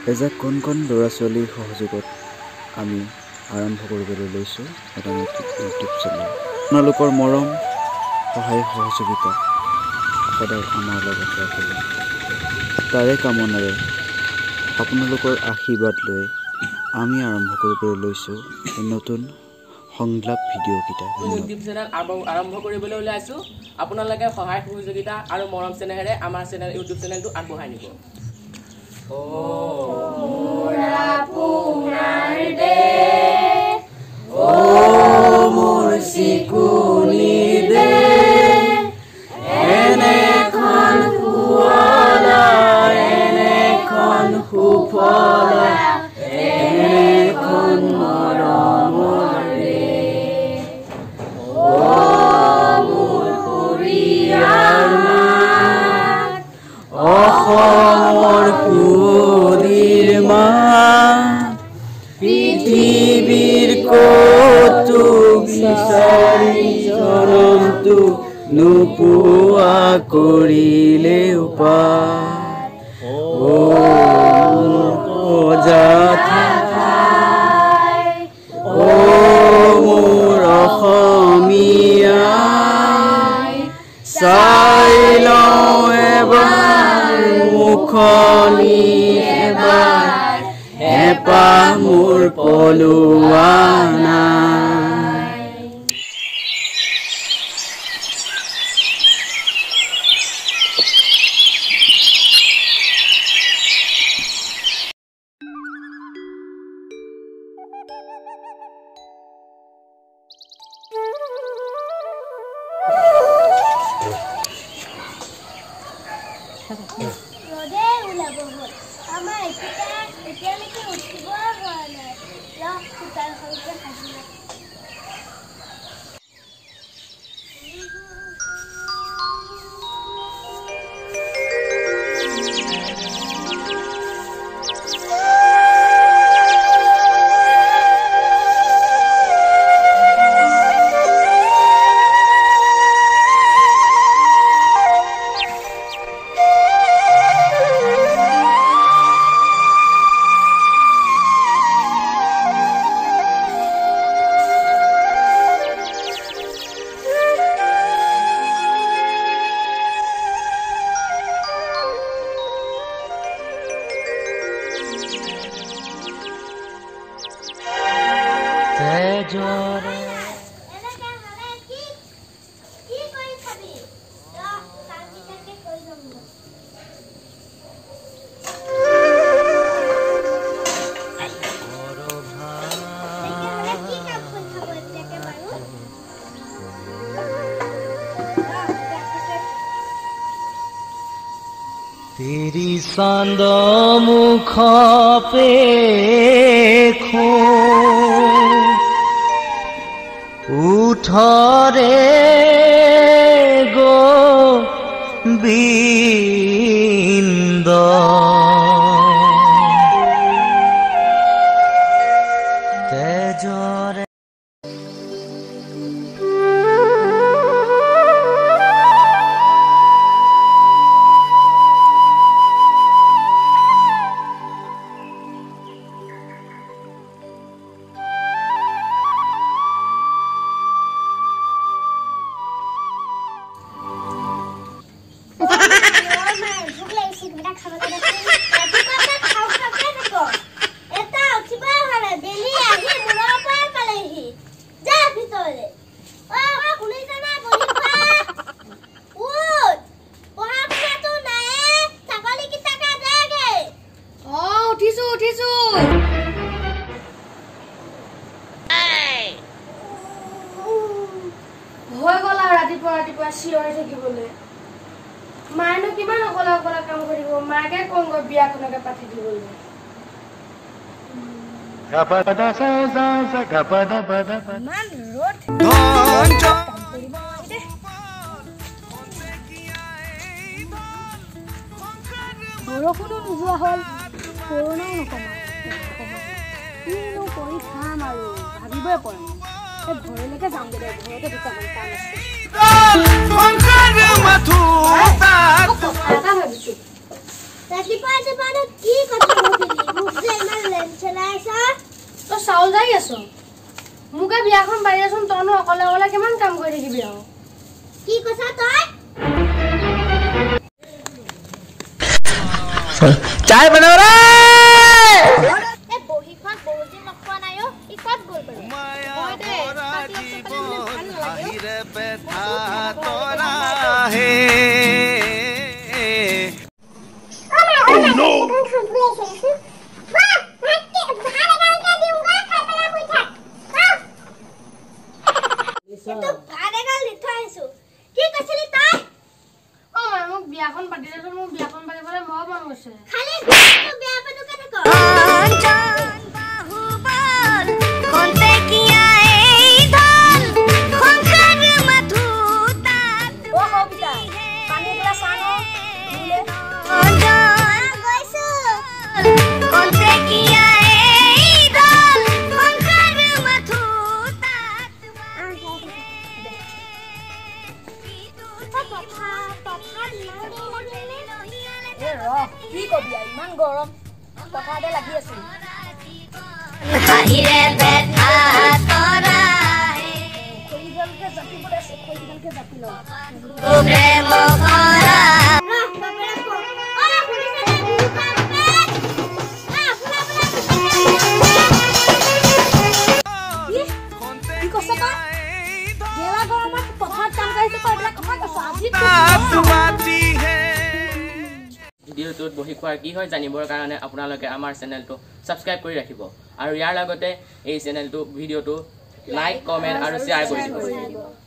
এজাক কোন ল'ৰা ছোৱালীৰ সহযোগত আমি আৰম্ভ কৰিবলৈ লৈছোঁ এটা নতুন ইউটিউব চেনেল। আপোনালোকৰ মৰম সহায় সহযোগিতা সদায় আমাৰ লগত ৰাখিব। তাৰে কামনাৰে আপোনালোকৰ আশীৰ্বাদ লৈ আমি আৰম্ভ কৰিবলৈ লৈছোঁ এই নতুন সংলাপ ভিডিঅ'কেইটা। ইউটিউব চেনেল আৰম্ভ কৰিবলৈ ওলাইছোঁ। আপোনালোকে সহায় সহযোগিতা আৰু মৰম চেনেহেৰে আমাৰ ইউটিউব চেনেলটো আগবঢ়াই নিব। পৃথিৱীৰ কতো বিচাৰি জনমটো নোপোৱা কৰিলে উপায় মোৰ অসমীয়াই চাই লওঁ এবাৰ মুখনি এবাৰ হেঁপাহ মোৰ পলোৱা নাই। ৰদে ওলাব হ'ল আমাৰ এতিয়ালৈকে উঠিব হোৱা নাই। চোতালখনকে সাজি तेरी चांद मुख पे उठरे गोविंद तेजरे ৰাতিপুৱা চিঞৰি থাকিবলৈ মায়েনো কিমান অকলে অকলে কাম কৰিব। মাকে কংগ বিয়াখনকে পাতি দিবলৈ। বৰষুণো নোযোৱা হ'ল, কৰোণাও নকমা। কিনো কৰি খাম আৰু ভাবিবই পৰা নাই। ঘৰলৈকে যাওঁগে দে, ঘৰতে দুটামান কাম আছে। ৰাতিপুৱা কি কথা আছ মোকে বিয়াখন বাঢ়ি আছোন তইনো অকলে অকলে কিমান কাম কৰি থাকিবি আৰু কি কৈছা তই চাই বনাও ৰে এ বহিখন বহুদিন নখোৱা নাই অ ই কত গল বাৰু হয় দে আহিৰে ব্যথা তোৰা হে বিয়াখন পাতি দেচোন মোৰ বিয়াখন পাতিবলৈ বৰ মন গৈছে খালি বিয়া পাতো কেনে ক বাহুবল কোনতে কিয়া এই ধন সংসার মাথু তাত ও কবিতা পানী গলা সানো দিলে গৈছো কোনতে কিয়া এই ধন সংসার মাথু তাত কি কবি ইমান গৰম পথাৰতে লাগি আছো ভিডিঅ'টোত বহি খোৱাৰ কি হয় জানিবৰ কাৰণে আপোনালোকে আমাৰ চেনেলটো ছাবস্ক্ৰাইব কৰি ৰাখিব আৰু ইয়াৰ লগতে এই চেনেলটো ভিডিঅ'টো লাইক কমেণ্ট আৰু শ্বেয়াৰ কৰি দিব